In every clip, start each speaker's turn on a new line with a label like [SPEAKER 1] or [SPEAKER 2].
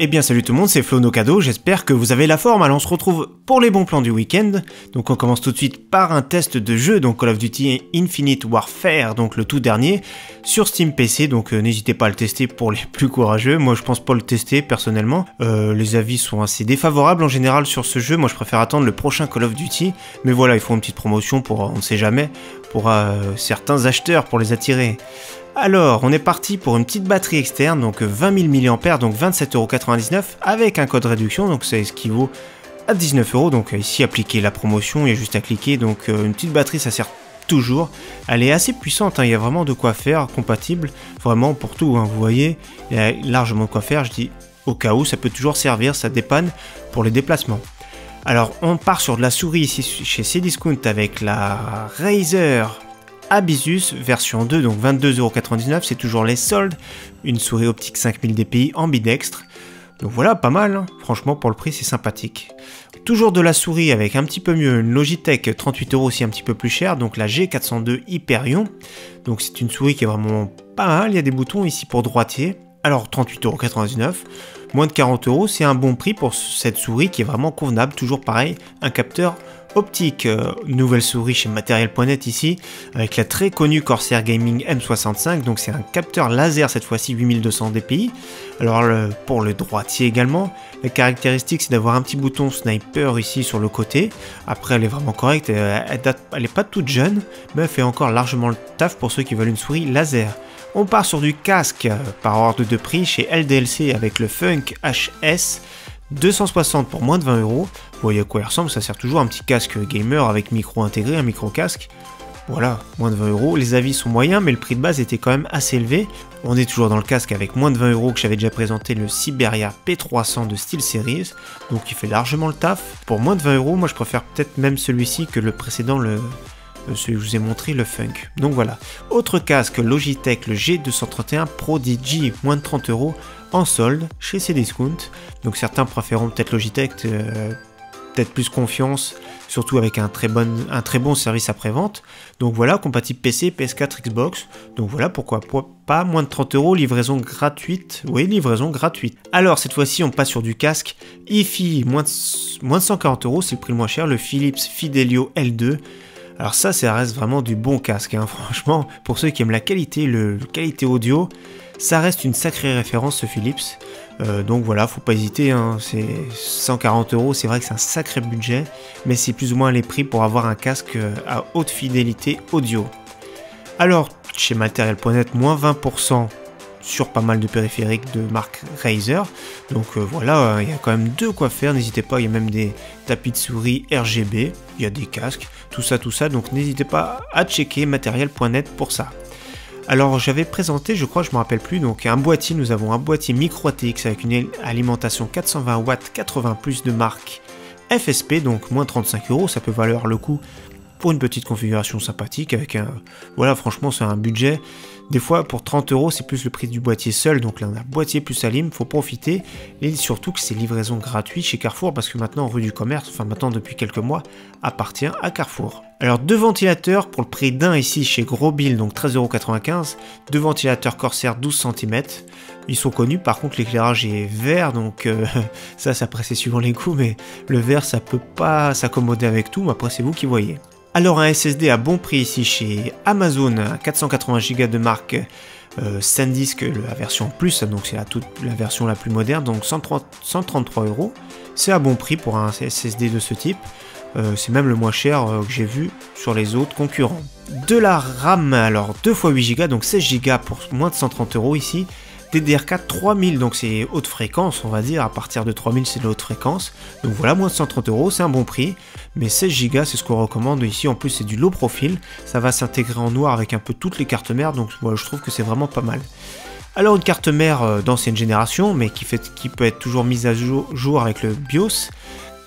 [SPEAKER 1] Eh bien salut tout le monde, c'est Flo No Cadeau, j'espère que vous avez la forme. Alors on se retrouve pour les bons plans du week-end. Donc on commence tout de suite par un test de jeu, donc Call of Duty Infinite Warfare, donc le tout dernier, sur Steam PC, donc n'hésitez pas à le tester pour les plus courageux. Moi je pense pas le tester personnellement, les avis sont assez défavorables en général sur ce jeu. Moi je préfère attendre le prochain Call of Duty, mais voilà, il faut une petite promotion pour, on ne sait jamais, pour certains acheteurs, pour les attirer. Alors, on est parti pour une petite batterie externe, donc 20 000 mAh, donc 27,99 € avec un code réduction, donc ça équivaut à 19 €. Donc ici, appliquer la promotion, il y a juste à cliquer. Donc une petite batterie, ça sert toujours. Elle est assez puissante, hein, il y a vraiment de quoi faire, compatible, vraiment pour tout, hein, vous voyez. Il y a largement de quoi faire, je dis au cas où, ça peut toujours servir, ça dépanne pour les déplacements. Alors, on part sur de la souris ici chez Cdiscount avec la Razer Abisus version 2, donc 22,99 €, c'est toujours les soldes, une souris optique 5000 dpi ambidextre, donc voilà, pas mal, hein. Franchement pour le prix c'est sympathique. Toujours de la souris avec un petit peu mieux, une Logitech 38 € aussi un petit peu plus cher, donc la G402 Hyperion, donc c'est une souris qui est vraiment pas mal, il y a des boutons ici pour droitier, alors 38,99 €, moins de 40 €, c'est un bon prix pour cette souris qui est vraiment convenable, toujours pareil, un capteur optique, nouvelle souris chez Material.net ici, avec la très connue Corsair Gaming M65, donc c'est un capteur laser cette fois-ci 8200 dpi. Alors pour le droitier également, la caractéristique c'est d'avoir un petit bouton sniper ici sur le côté. Après elle est vraiment correcte, elle est pas toute jeune, mais elle fait encore largement le taf pour ceux qui veulent une souris laser. On part sur du casque par ordre de prix chez LDLC avec le Funk HS 260 pour moins de 20 €. Vous voyez à quoi il ressemble, ça sert toujours un petit casque gamer avec micro intégré, un micro casque. Voilà, moins de 20 €. Les avis sont moyens, mais le prix de base était quand même assez élevé. On est toujours dans le casque avec moins de 20 € que j'avais déjà présenté, le Siberia P300 de SteelSeries. Donc il fait largement le taf. Pour moins de 20 €, moi je préfère peut-être même celui-ci que le précédent, celui que je vous ai montré, le Funk. Donc voilà. Autre casque, Logitech, le G231 Prodigy, moins de 30 € en solde chez Cdiscount. Donc certains préféreront peut-être Logitech, peut-être plus confiance, surtout avec un très bon service après-vente. Donc voilà, compatible PC, PS4, Xbox. Donc voilà, pourquoi pas, moins de 30 €, livraison gratuite. Oui, livraison gratuite. Alors cette fois-ci, on passe sur du casque hi-fi, moins de 140 €, c'est le prix le moins cher, le Philips Fidelio L2. Alors ça reste vraiment du bon casque, hein. Franchement, pour ceux qui aiment la qualité, qualité audio, ça reste une sacrée référence ce Philips. Donc voilà, faut pas hésiter, hein. C'est 140 €, c'est vrai que c'est un sacré budget, mais c'est plus ou moins les prix pour avoir un casque à haute fidélité audio. Alors, chez Material.net, moins 20% sur pas mal de périphériques de marque Razer. Donc voilà, il y a quand même de quoi faire, n'hésitez pas, il y a même des tapis de souris RGB, il y a des casques, tout ça, donc n'hésitez pas à checker Material.net pour ça. Alors j'avais présenté, je crois, je me rappelle plus, donc un boîtier, nous avons un boîtier micro ATX avec une alimentation 420 watts 80 plus de marque FSP, donc moins 35 €, ça peut valoir le coup pour une petite configuration sympathique avec un... Voilà, franchement c'est un budget. Des fois pour 30 €, c'est plus le prix du boîtier seul, donc là on a boîtier plus alim, faut profiter, et surtout que c'est livraison gratuite chez Carrefour, parce que maintenant rue du commerce, enfin maintenant depuis quelques mois, appartient à Carrefour. Alors deux ventilateurs pour le prix d'un ici chez Grosbill, donc 13,95 €, deux ventilateurs Corsair 12 cm, ils sont connus, par contre l'éclairage est vert, donc ça après c'est suivant les goûts, mais le vert ça peut pas s'accommoder avec tout, mais après c'est vous qui voyez. Alors un SSD à bon prix ici chez Amazon, 480 Go de marque SanDisk, la version plus, donc c'est la version la plus moderne, donc 133 €. C'est à bon prix pour un SSD de ce type, c'est même le moins cher que j'ai vu sur les autres concurrents. De la RAM, alors 2 x 8 Go, donc 16 Go pour moins de 130 € ici. DDR4 3000, donc c'est haute fréquence, on va dire, à partir de 3000 c'est de haute fréquence, donc voilà, moins de 130 €, c'est un bon prix, mais 16 Go c'est ce qu'on recommande ici, en plus c'est du low profil, ça va s'intégrer en noir avec un peu toutes les cartes mères, donc voilà, je trouve que c'est vraiment pas mal. Alors une carte mère d'ancienne génération, mais qui peut être toujours mise à jour avec le BIOS,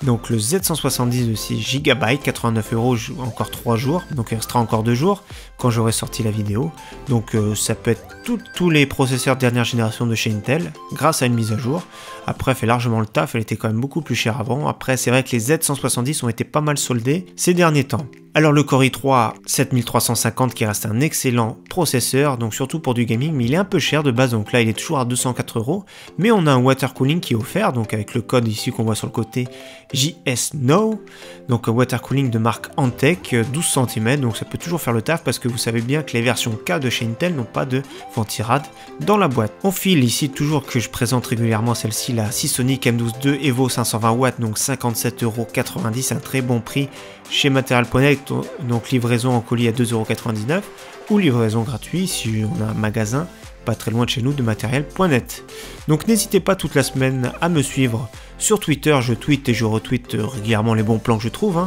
[SPEAKER 1] donc le Z170 de 6 Go, 89 €, encore 3 jours, donc il restera encore 2 jours quand j'aurai sorti la vidéo. Donc ça peut être tous les processeurs de dernière génération de chez Intel, grâce à une mise à jour. Après elle fait largement le taf, elle était quand même beaucoup plus chère avant. Après c'est vrai que les Z170 ont été pas mal soldés ces derniers temps. Alors le Core i3 7350 qui reste un excellent processeur, donc surtout pour du gaming, mais il est un peu cher de base, donc là il est toujours à 204 €, mais on a un water cooling qui est offert, donc avec le code ici qu'on voit sur le côté JSNow, donc un water cooling de marque Antec, 12 cm, donc ça peut toujours faire le taf parce que vous savez bien que les versions K de chez Intel n'ont pas de ventirad dans la boîte. On file ici toujours que je présente régulièrement celle-ci, la Seasonic M12 II Evo 520 watts, donc 57,90 €, un très bon prix chez Material.net, donc livraison en colis à 2,99 € ou livraison gratuite si on a un magasin pas très loin de chez nous de Material.net. Donc n'hésitez pas toute la semaine à me suivre sur Twitter, je tweete et je retweete régulièrement les bons plans que je trouve.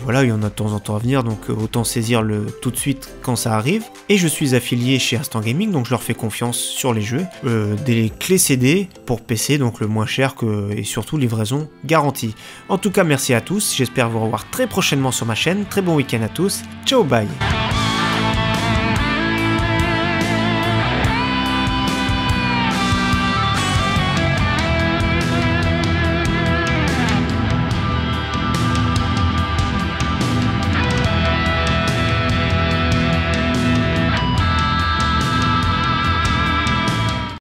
[SPEAKER 1] Voilà, il y en a de temps en temps à venir, donc autant saisir le tout de suite quand ça arrive. Et je suis affilié chez Instant Gaming, donc je leur fais confiance sur les jeux. Des clés CD pour PC, donc le moins cher et surtout livraison garantie. En tout cas, merci à tous, j'espère vous revoir très prochainement sur ma chaîne. Très bon week-end à tous, ciao bye.